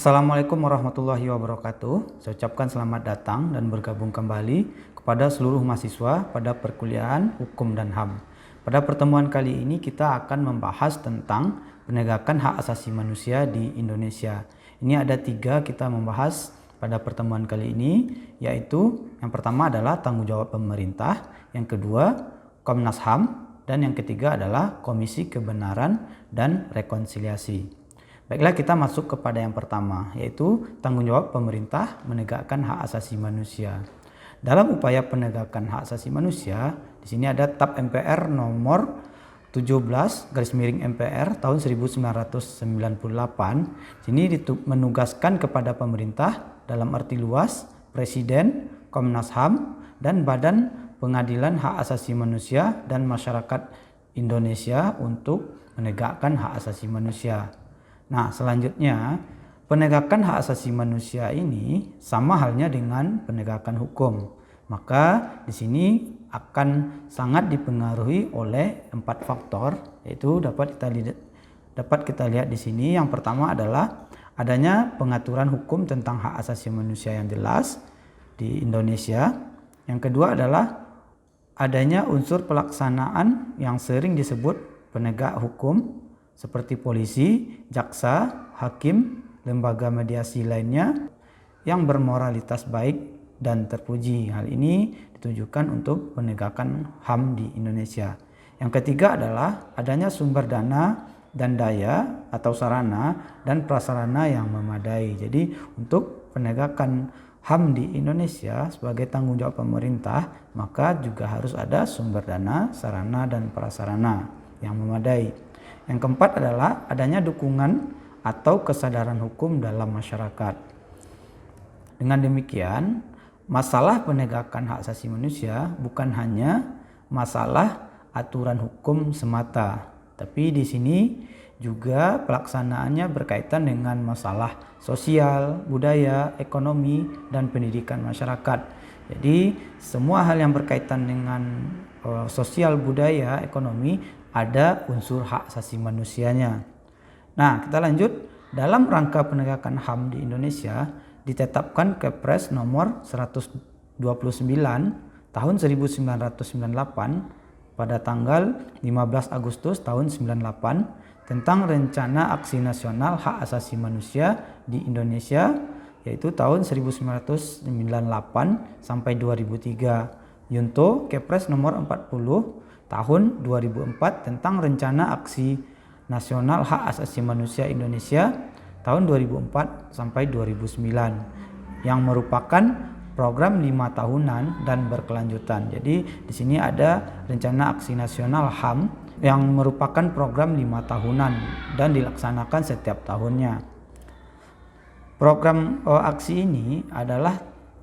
Assalamualaikum warahmatullahi wabarakatuh. Saya ucapkan selamat datang dan bergabung kembali kepada seluruh mahasiswa pada perkuliahan Hukum dan HAM. Pada pertemuan kali ini kita akan membahas tentang penegakan hak asasi manusia di Indonesia. Ini ada 3 kita membahas pada pertemuan kali ini, yaitu yang pertama adalah tanggung jawab pemerintah, yang kedua Komnas HAM, dan yang ketiga adalah Komisi Kebenaran dan Rekonsiliasi. Baiklah, kita masuk kepada yang pertama, yaitu tanggung jawab pemerintah menegakkan hak asasi manusia. Dalam upaya penegakan hak asasi manusia, di sini ada TAP MPR nomor 17/MPR tahun 1998. Sini menugaskan kepada pemerintah dalam arti luas, Presiden, Komnas HAM, dan Badan Pengadilan Hak Asasi Manusia dan Masyarakat Indonesia untuk menegakkan hak asasi manusia. Nah, selanjutnya penegakan hak asasi manusia ini sama halnya dengan penegakan hukum. Maka di sini akan sangat dipengaruhi oleh 4 faktor, yaitu dapat kita lihat di sini. Yang pertama adalah adanya pengaturan hukum tentang hak asasi manusia yang jelas di Indonesia. Yang kedua adalah adanya unsur pelaksanaan yang sering disebut penegak hukum, seperti polisi, jaksa, hakim, lembaga mediasi lainnya yang bermoralitas baik dan terpuji. Hal ini ditujukan untuk penegakan HAM di Indonesia. Yang ketiga adalah adanya sumber dana dan daya atau sarana dan prasarana yang memadai. Jadi untuk penegakan HAM di Indonesia sebagai tanggung jawab pemerintah, maka juga harus ada sumber dana, sarana, dan prasarana yang memadai. Yang keempat adalah adanya dukungan atau kesadaran hukum dalam masyarakat. Dengan demikian, masalah penegakan hak asasi manusia bukan hanya masalah aturan hukum semata, tapi di sini juga pelaksanaannya berkaitan dengan masalah sosial, budaya, ekonomi, dan pendidikan masyarakat. Jadi semua hal yang berkaitan dengan sosial, budaya, ekonomi ada unsur hak asasi manusianya. Nah, kita lanjut. Dalam rangka penegakan HAM di Indonesia ditetapkan Kepres nomor 129 tahun 1998 pada tanggal 15 Agustus tahun 98 tentang Rencana Aksi Nasional Hak Asasi Manusia di Indonesia, yaitu tahun 1998 sampai 2003. Yunto Kepres nomor 40 tahun 2004 tentang Rencana Aksi Nasional Hak Asasi Manusia Indonesia tahun 2004 sampai 2009 yang merupakan program 5 tahunan dan berkelanjutan. Jadi di sini ada Rencana Aksi Nasional HAM yang merupakan program 5 tahunan dan dilaksanakan setiap tahunnya. Program aksi ini adalah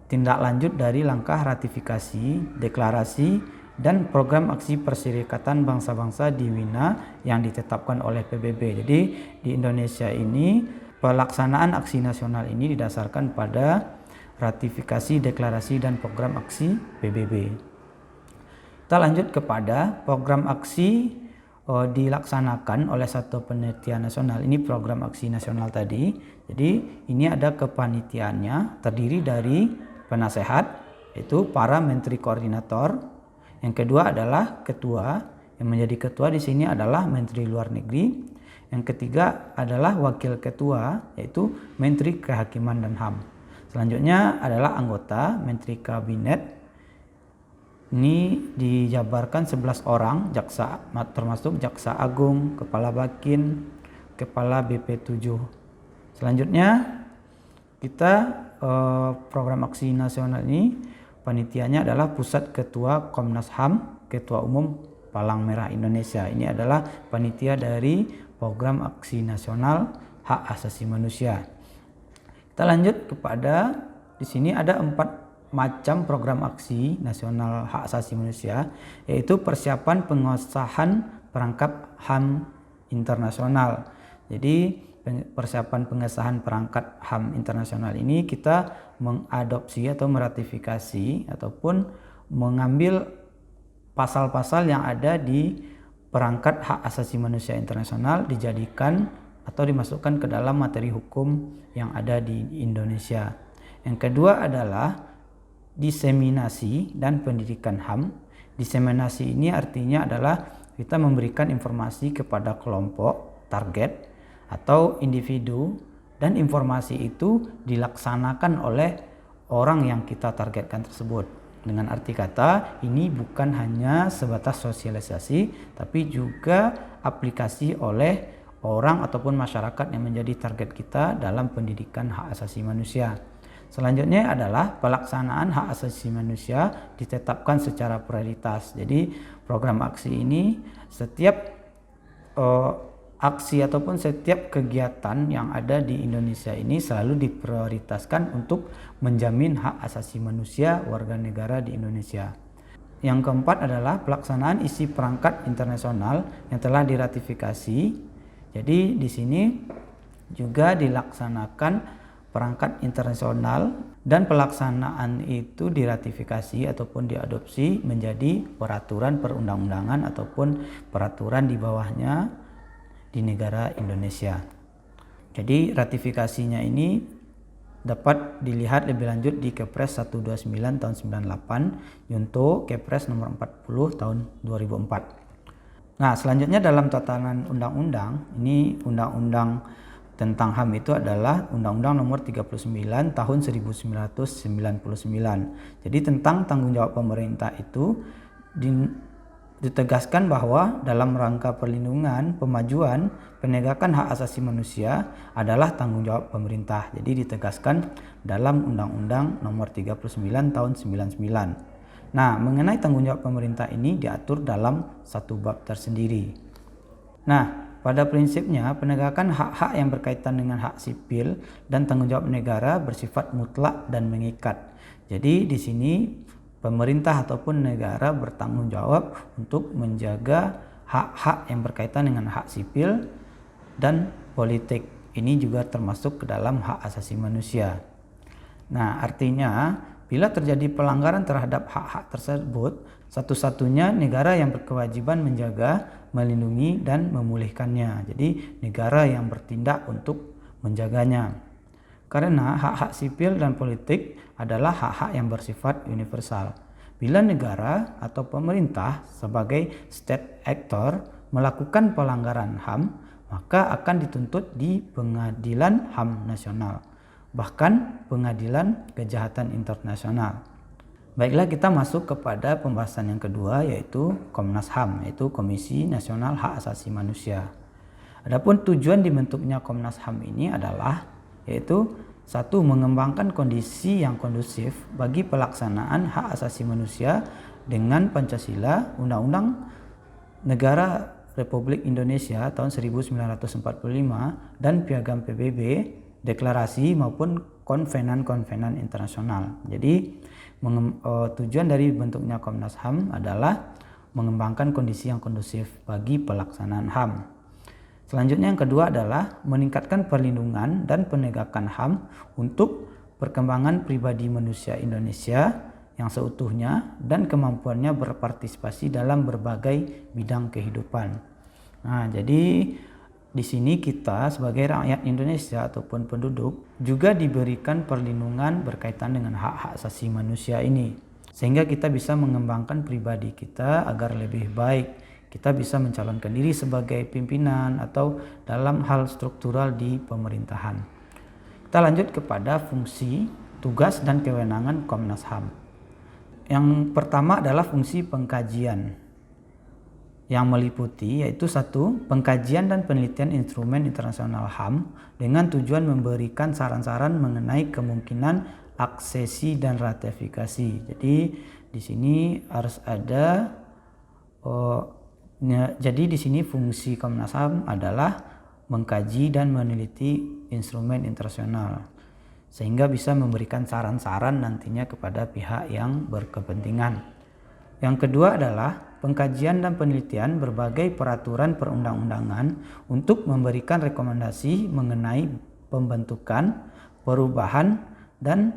tindak lanjut dari langkah ratifikasi, deklarasi, dan program aksi Perserikatan Bangsa-Bangsa di Wina yang ditetapkan oleh PBB. Jadi di Indonesia ini pelaksanaan aksi nasional ini didasarkan pada ratifikasi, deklarasi, dan program aksi PBB. Kita lanjut kepada program aksi dilaksanakan oleh satu penelitian nasional. Ini program aksi nasional tadi. Jadi ini ada kepanitiaannya, terdiri dari penasehat, yaitu para menteri koordinator. Yang kedua adalah ketua, yang menjadi ketua di sini adalah Menteri Luar Negeri. Yang ketiga adalah wakil ketua, yaitu Menteri Kehakiman dan HAM. Selanjutnya adalah anggota Menteri Kabinet. Ini dijabarkan 11 orang, jaksa termasuk Jaksa Agung, Kepala Bakin, Kepala BP7. Selanjutnya kita program aksi nasional ini panitianya adalah Pusat Ketua Komnas HAM, Ketua Umum Palang Merah Indonesia. Ini adalah panitia dari program aksi nasional hak asasi manusia. Kita lanjut kepada di sini ada 4 macam program aksi nasional hak asasi manusia, yaitu persiapan pengesahan perangkat HAM internasional. Jadi persiapan pengesahan perangkat HAM internasional ini kita mengadopsi atau meratifikasi ataupun mengambil pasal-pasal yang ada di perangkat hak asasi manusia internasional dijadikan atau dimasukkan ke dalam materi hukum yang ada di Indonesia. Yang kedua adalah diseminasi dan pendidikan HAM. Diseminasi ini artinya adalah kita memberikan informasi kepada kelompok target atau individu, dan informasi itu dilaksanakan oleh orang yang kita targetkan tersebut. Dengan arti kata, ini bukan hanya sebatas sosialisasi, tapi juga aplikasi oleh orang ataupun masyarakat yang menjadi target kita dalam pendidikan hak asasi manusia. Selanjutnya adalah pelaksanaan hak asasi manusia ditetapkan secara prioritas. Jadi program aksi ini setiap aksi ataupun setiap kegiatan yang ada di Indonesia ini selalu diprioritaskan untuk menjamin hak asasi manusia warga negara di Indonesia. Yang keempat adalah pelaksanaan isi perangkat internasional yang telah diratifikasi. Jadi di sini juga dilaksanakan perangkat internasional dan pelaksanaan itu diratifikasi ataupun diadopsi menjadi peraturan perundang-undangan ataupun peraturan di bawahnya di negara Indonesia. Jadi ratifikasinya ini dapat dilihat lebih lanjut di Kepres 129 tahun 98 Yunto Kepres nomor 40 tahun 2004. Nah, selanjutnya dalam tatanan undang-undang, ini undang-undang tentang HAM itu adalah Undang-Undang nomor 39 tahun 1999. Jadi tentang tanggung jawab pemerintah itu ditegaskan bahwa dalam rangka perlindungan, pemajuan, penegakan hak asasi manusia adalah tanggung jawab pemerintah. Jadi ditegaskan dalam Undang-Undang nomor 39 tahun 99. Nah, mengenai tanggung jawab pemerintah ini diatur dalam satu bab tersendiri. Nah, pada prinsipnya penegakan hak-hak yang berkaitan dengan hak sipil dan tanggung jawab negara bersifat mutlak dan mengikat. Jadi di sini pemerintah ataupun negara bertanggung jawab untuk menjaga hak-hak yang berkaitan dengan hak sipil dan politik. Ini juga termasuk ke dalam hak asasi manusia. Nah, artinya bila terjadi pelanggaran terhadap hak-hak tersebut, satu-satunya negara yang berkewajiban menjaga, melindungi, dan memulihkannya. Jadi negara yang bertindak untuk menjaganya. Karena hak-hak sipil dan politik adalah hak-hak yang bersifat universal. Bila negara atau pemerintah sebagai state actor melakukan pelanggaran HAM, maka akan dituntut di Pengadilan HAM Nasional, bahkan Pengadilan Kejahatan Internasional. Baiklah, kita masuk kepada pembahasan yang kedua, yaitu Komnas HAM, yaitu Komisi Nasional Hak Asasi Manusia. Adapun tujuan dibentuknya Komnas HAM ini adalah yaitu satu, mengembangkan kondisi yang kondusif bagi pelaksanaan hak asasi manusia dengan Pancasila, Undang-Undang Negara Republik Indonesia tahun 1945 dan Piagam PBB, deklarasi maupun konvenan-konvenan internasional. Jadi tujuan dari bentuknya Komnas HAM adalah mengembangkan kondisi yang kondusif bagi pelaksanaan HAM. Selanjutnya yang kedua adalah meningkatkan perlindungan dan penegakan HAM untuk perkembangan pribadi manusia Indonesia yang seutuhnya dan kemampuannya berpartisipasi dalam berbagai bidang kehidupan. Nah, jadi di sini kita sebagai rakyat Indonesia ataupun penduduk juga diberikan perlindungan berkaitan dengan hak-hak asasi manusia ini, sehingga kita bisa mengembangkan pribadi kita agar lebih baik. Kita bisa mencalonkan diri sebagai pimpinan atau dalam hal struktural di pemerintahan. Kita lanjut kepada fungsi, tugas, dan kewenangan Komnas HAM. Yang pertama adalah fungsi pengkajian yang meliputi yaitu satu, pengkajian dan penelitian instrumen internasional HAM dengan tujuan memberikan saran-saran mengenai kemungkinan aksesi dan ratifikasi. Jadi di sini harus ada jadi di sini fungsi Komnas HAM adalah mengkaji dan meneliti instrumen internasional sehingga bisa memberikan saran-saran nantinya kepada pihak yang berkepentingan. Yang kedua adalah pengkajian dan penelitian berbagai peraturan perundang-undangan untuk memberikan rekomendasi mengenai pembentukan, perubahan, dan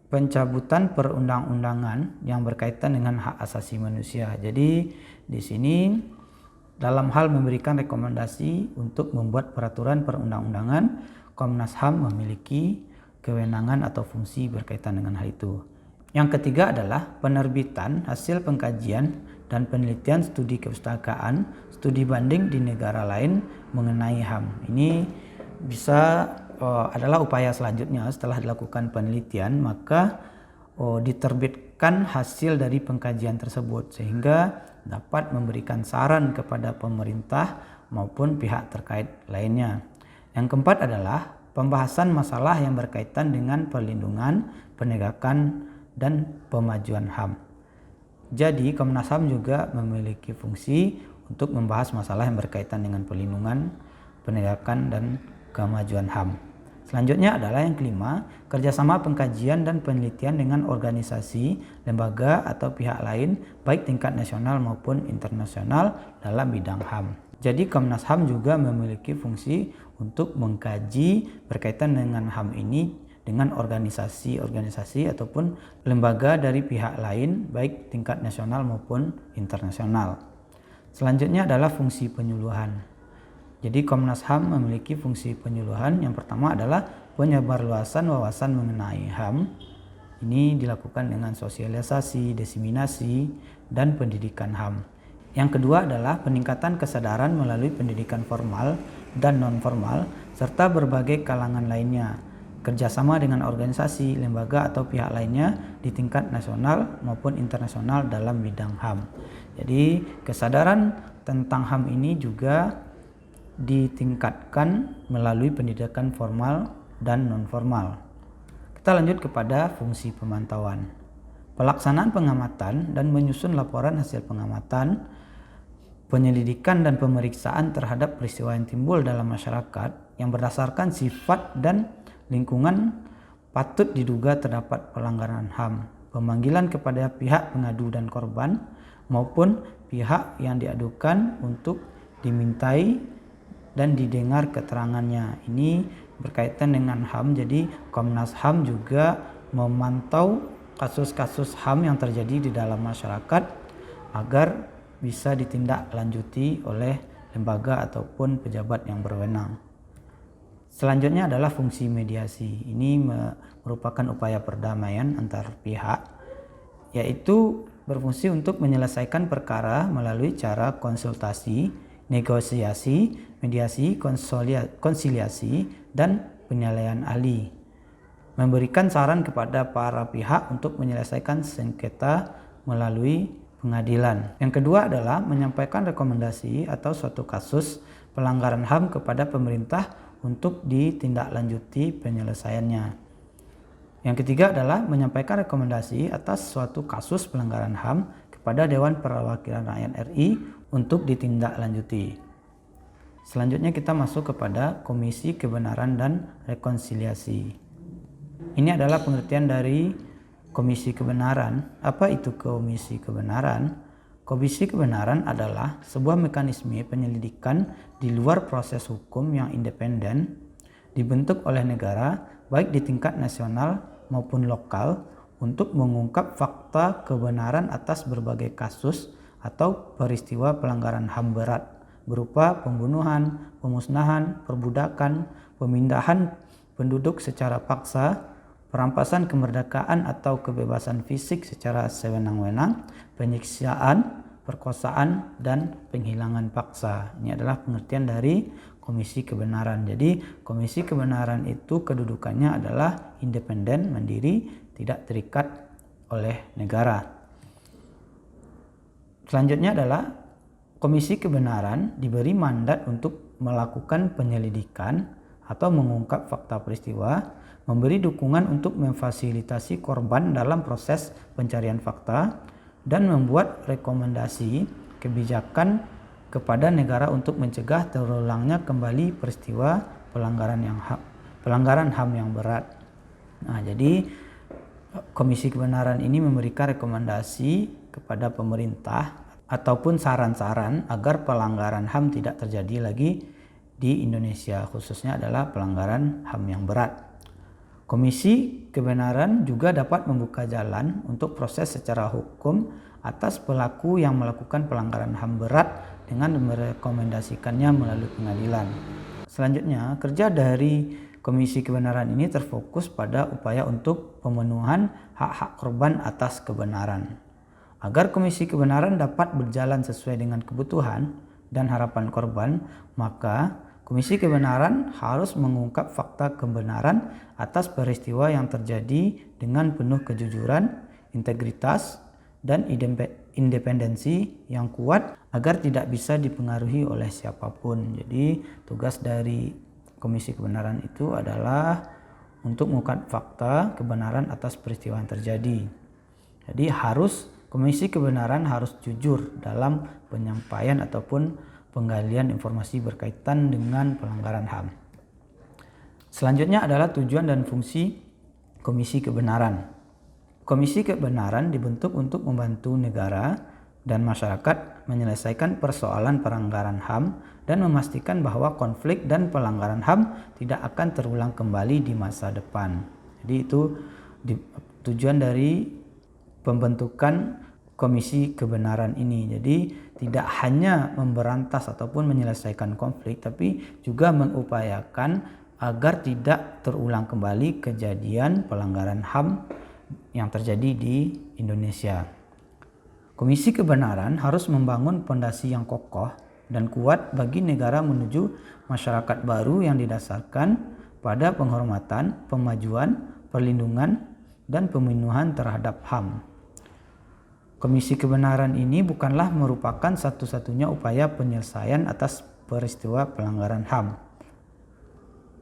pencabutan perundang-undangan yang berkaitan dengan hak asasi manusia. Jadi di sini Dalam hal memberikan rekomendasi untuk membuat peraturan perundang-undangan, Komnas HAM memiliki kewenangan atau fungsi berkaitan dengan hal itu. Yang ketiga adalah penerbitan hasil pengkajian dan penelitian studi kepustakaan, studi banding di negara lain mengenai HAM. Ini adalah upaya selanjutnya setelah dilakukan penelitian, maka diterbitkan hasil dari pengkajian tersebut sehingga dapat memberikan saran kepada pemerintah maupun pihak terkait lainnya. Yang keempat adalah pembahasan masalah yang berkaitan dengan perlindungan, penegakan, dan pemajuan HAM. Jadi Komnas HAM juga memiliki fungsi untuk membahas masalah yang berkaitan dengan perlindungan, penegakan, dan kemajuan HAM. Selanjutnya adalah yang kelima, kerjasama pengkajian dan penelitian dengan organisasi, lembaga, atau pihak lain, baik tingkat nasional maupun internasional dalam bidang HAM. Jadi Komnas HAM juga memiliki fungsi untuk mengkaji berkaitan dengan HAM ini dengan organisasi-organisasi ataupun lembaga dari pihak lain, baik tingkat nasional maupun internasional. Selanjutnya adalah fungsi penyuluhan. Jadi Komnas HAM memiliki fungsi penyuluhan. Yang pertama adalah penyebarluasan wawasan mengenai HAM. Ini dilakukan dengan sosialisasi, diseminasi, dan pendidikan HAM. Yang kedua adalah peningkatan kesadaran melalui pendidikan formal dan non-formal, serta berbagai kalangan lainnya, kerjasama dengan organisasi, lembaga, atau pihak lainnya di tingkat nasional maupun internasional dalam bidang HAM. Jadi kesadaran tentang HAM ini juga ditingkatkan melalui pendidikan formal dan non-formal. Kita lanjut kepada fungsi pemantauan. Pelaksanaan pengamatan dan menyusun laporan hasil pengamatan, penyelidikan dan pemeriksaan terhadap peristiwa yang timbul dalam masyarakat yang berdasarkan sifat dan lingkungan patut diduga terdapat pelanggaran HAM, pemanggilan kepada pihak pengadu dan korban maupun pihak yang diadukan untuk dimintai dan didengar keterangannya. Ini berkaitan dengan HAM, jadi Komnas HAM juga memantau kasus-kasus HAM yang terjadi di dalam masyarakat agar bisa ditindaklanjuti oleh lembaga ataupun pejabat yang berwenang. Selanjutnya adalah fungsi mediasi. Ini merupakan upaya perdamaian antar pihak, yaitu berfungsi untuk menyelesaikan perkara melalui cara konsultasi, negosiasi, mediasi, konsiliasi, dan penilaian ahli. Memberikan saran kepada para pihak untuk menyelesaikan sengketa melalui pengadilan. Yang kedua adalah menyampaikan rekomendasi atau suatu kasus pelanggaran HAM kepada pemerintah untuk ditindaklanjuti penyelesaiannya. Yang ketiga adalah menyampaikan rekomendasi atas suatu kasus pelanggaran HAM kepada Dewan Perwakilan Rakyat RI untuk ditindaklanjuti. Selanjutnya kita masuk kepada Komisi Kebenaran dan Rekonsiliasi. Ini adalah pengertian dari Komisi Kebenaran. Apa itu Komisi Kebenaran? Komisi Kebenaran adalah sebuah mekanisme penyelidikan di luar proses hukum yang independen, dibentuk oleh negara baik di tingkat nasional maupun lokal untuk mengungkap fakta kebenaran atas berbagai kasus atau peristiwa pelanggaran HAM berat berupa pembunuhan, pemusnahan, perbudakan, pemindahan penduduk secara paksa, perampasan kemerdekaan atau kebebasan fisik secara sewenang-wenang, penyiksaan, perkosaan, dan penghilangan paksa. Ini adalah pengertian dari Komisi Kebenaran. Jadi Komisi Kebenaran itu kedudukannya adalah independen, mandiri, tidak terikat oleh negara. Selanjutnya adalah Komisi Kebenaran diberi mandat untuk melakukan penyelidikan atau mengungkap fakta peristiwa, memberi dukungan untuk memfasilitasi korban dalam proses pencarian fakta, dan membuat rekomendasi kebijakan kepada negara untuk mencegah terulangnya kembali peristiwa pelanggaran HAM yang berat. Nah, jadi Komisi Kebenaran ini memberikan rekomendasi kepada pemerintah ataupun saran-saran agar pelanggaran HAM tidak terjadi lagi di Indonesia, khususnya adalah pelanggaran HAM yang berat. Komisi Kebenaran juga dapat membuka jalan untuk proses secara hukum atas pelaku yang melakukan pelanggaran HAM berat dengan merekomendasikannya melalui pengadilan. Selanjutnya, kerja dari Komisi Kebenaran ini terfokus pada upaya untuk pemenuhan hak-hak korban atas kebenaran. Agar Komisi Kebenaran dapat berjalan sesuai dengan kebutuhan dan harapan korban, maka Komisi Kebenaran harus mengungkap fakta kebenaran atas peristiwa yang terjadi dengan penuh kejujuran, integritas, dan independensi yang kuat agar tidak bisa dipengaruhi oleh siapapun. Jadi tugas dari Komisi Kebenaran itu adalah untuk mengungkap fakta kebenaran atas peristiwa yang terjadi. Jadi Komisi Kebenaran harus jujur dalam penyampaian ataupun penggalian informasi berkaitan dengan pelanggaran HAM. Selanjutnya adalah tujuan dan fungsi Komisi Kebenaran. Komisi Kebenaran dibentuk untuk membantu negara dan masyarakat menyelesaikan persoalan pelanggaran HAM dan memastikan bahwa konflik dan pelanggaran HAM tidak akan terulang kembali di masa depan. Jadi itu tujuan dari pembentukan Komisi Kebenaran ini. Jadi tidak hanya memberantas ataupun menyelesaikan konflik, tapi juga mengupayakan agar tidak terulang kembali kejadian pelanggaran HAM yang terjadi di Indonesia. Komisi Kebenaran harus membangun fondasi yang kokoh dan kuat bagi negara menuju masyarakat baru yang didasarkan pada penghormatan, pemajuan, perlindungan, dan pemenuhan terhadap HAM. Komisi Kebenaran ini bukanlah merupakan satu-satunya upaya penyelesaian atas peristiwa pelanggaran HAM.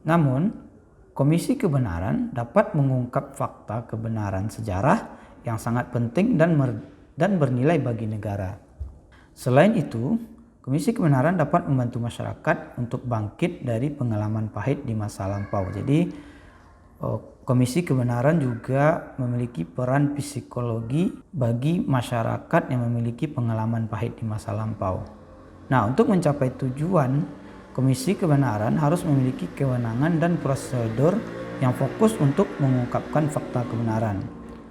Namun, Komisi Kebenaran dapat mengungkap fakta kebenaran sejarah yang sangat penting dan bernilai bagi negara. Selain itu, Komisi Kebenaran dapat membantu masyarakat untuk bangkit dari pengalaman pahit di masa lampau. Jadi, Komisi Kebenaran juga memiliki peran psikologi bagi masyarakat yang memiliki pengalaman pahit di masa lampau. Nah, untuk mencapai tujuan, Komisi Kebenaran harus memiliki kewenangan dan prosedur yang fokus untuk mengungkapkan fakta kebenaran.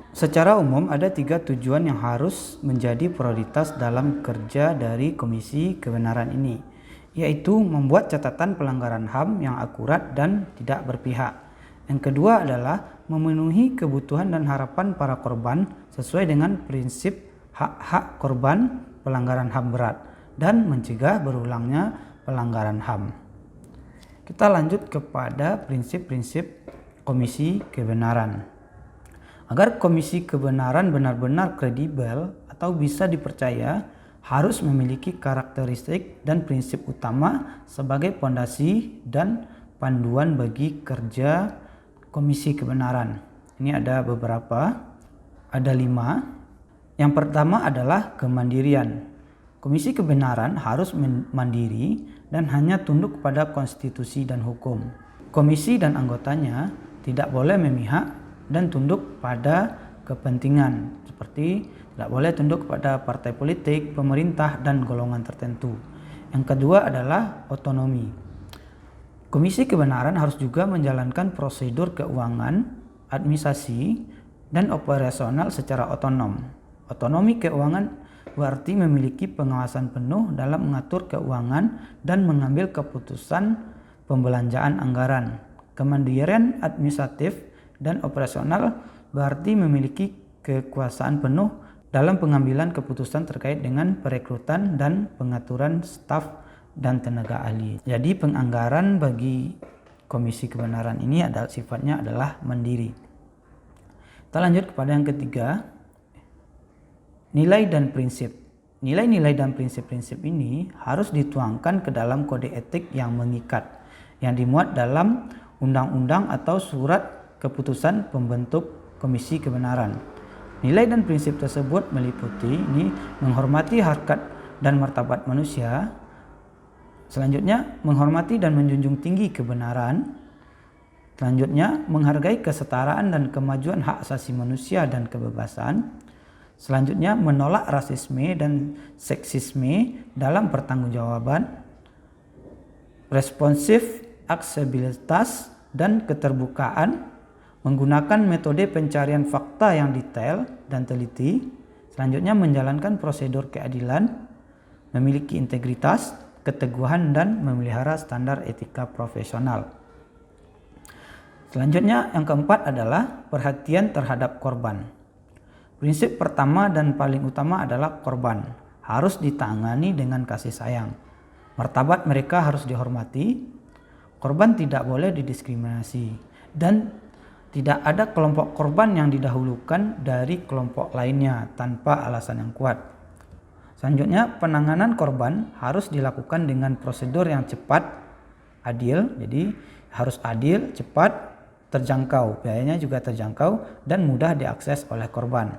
Secara umum ada 3 tujuan yang harus menjadi prioritas dalam kerja dari Komisi Kebenaran ini, yaitu membuat catatan pelanggaran HAM yang akurat dan tidak berpihak. Yang kedua adalah memenuhi kebutuhan dan harapan para korban sesuai dengan prinsip hak-hak korban pelanggaran HAM berat dan mencegah berulangnya pelanggaran HAM. Kita lanjut kepada prinsip-prinsip Komisi Kebenaran. Agar Komisi Kebenaran benar-benar kredibel atau bisa dipercaya, harus memiliki karakteristik dan prinsip utama sebagai fondasi dan panduan bagi kerja Komisi Kebenaran. Ini ada beberapa, ada 5. Yang pertama adalah kemandirian. Komisi Kebenaran harus mandiri dan hanya tunduk pada konstitusi dan hukum. Komisi dan anggotanya tidak boleh memihak dan tunduk pada kepentingan, seperti tidak boleh tunduk pada partai politik, pemerintah, dan golongan tertentu. Yang kedua adalah otonomi. Komisi Kebenaran harus juga menjalankan prosedur keuangan, administrasi, dan operasional secara otonom. Otonomi keuangan berarti memiliki pengawasan penuh dalam mengatur keuangan dan mengambil keputusan pembelanjaan anggaran. Kemandirian administratif dan operasional berarti memiliki kekuasaan penuh dalam pengambilan keputusan terkait dengan perekrutan dan pengaturan staf dan tenaga ahli. Jadi penganggaran bagi Komisi Kebenaran ini sifatnya adalah mandiri. Kita lanjut kepada yang ketiga, nilai dan prinsip. Nilai-nilai dan prinsip-prinsip ini harus dituangkan ke dalam kode etik yang mengikat, yang dimuat dalam undang-undang atau surat keputusan pembentuk Komisi Kebenaran. Nilai dan prinsip tersebut meliputi menghormati harkat dan martabat manusia. Selanjutnya, menghormati dan menjunjung tinggi kebenaran. Selanjutnya, menghargai kesetaraan dan kemajuan hak asasi manusia dan kebebasan. Selanjutnya, menolak rasisme dan seksisme dalam pertanggungjawaban. Responsif, aksesibilitas, dan keterbukaan. Menggunakan metode pencarian fakta yang detail dan teliti. Selanjutnya, menjalankan prosedur keadilan. memiliki integritas, keteguhan, dan memelihara standar etika profesional. Selanjutnya, yang keempat adalah perhatian terhadap korban. Prinsip pertama dan paling utama adalah korban harus ditangani dengan kasih sayang. Martabat mereka harus dihormati. Korban tidak boleh didiskriminasi dan tidak ada kelompok korban yang didahulukan dari kelompok lainnya tanpa alasan yang kuat. Selanjutnya, penanganan korban harus dilakukan dengan prosedur yang cepat, adil. Jadi harus adil, cepat, terjangkau, biayanya juga terjangkau dan mudah diakses oleh korban.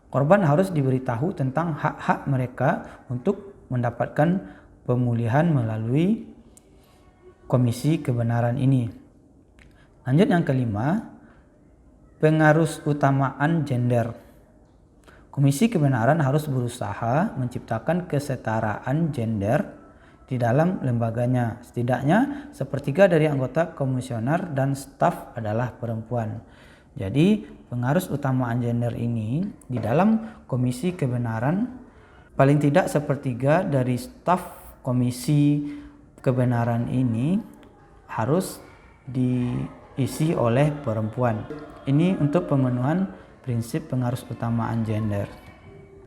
Korban harus diberitahu tentang hak-hak mereka untuk mendapatkan pemulihan melalui komisi kebenaran ini. Lanjut yang kelima, pengarusutamaan gender. Komisi kebenaran harus berusaha menciptakan kesetaraan gender di dalam lembaganya. Setidaknya sepertiga dari anggota komisioner dan staf adalah perempuan. Jadi pengarus utamaan gender ini di dalam komisi kebenaran paling tidak sepertiga dari staf komisi kebenaran ini harus diisi oleh perempuan. Ini untuk pemenuhan prinsip pengarus utamaan gender.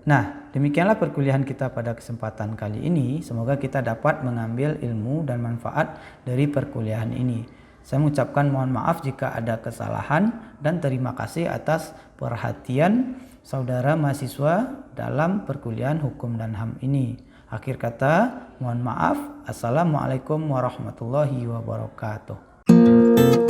Nah, demikianlah perkuliahan kita pada kesempatan kali ini. Semoga kita dapat mengambil ilmu dan manfaat dari perkuliahan ini. Saya mengucapkan mohon maaf jika ada kesalahan dan terima kasih atas perhatian saudara mahasiswa dalam perkuliahan Hukum dan HAM ini. Akhir kata, mohon maaf. Assalamualaikum warahmatullahi wabarakatuh.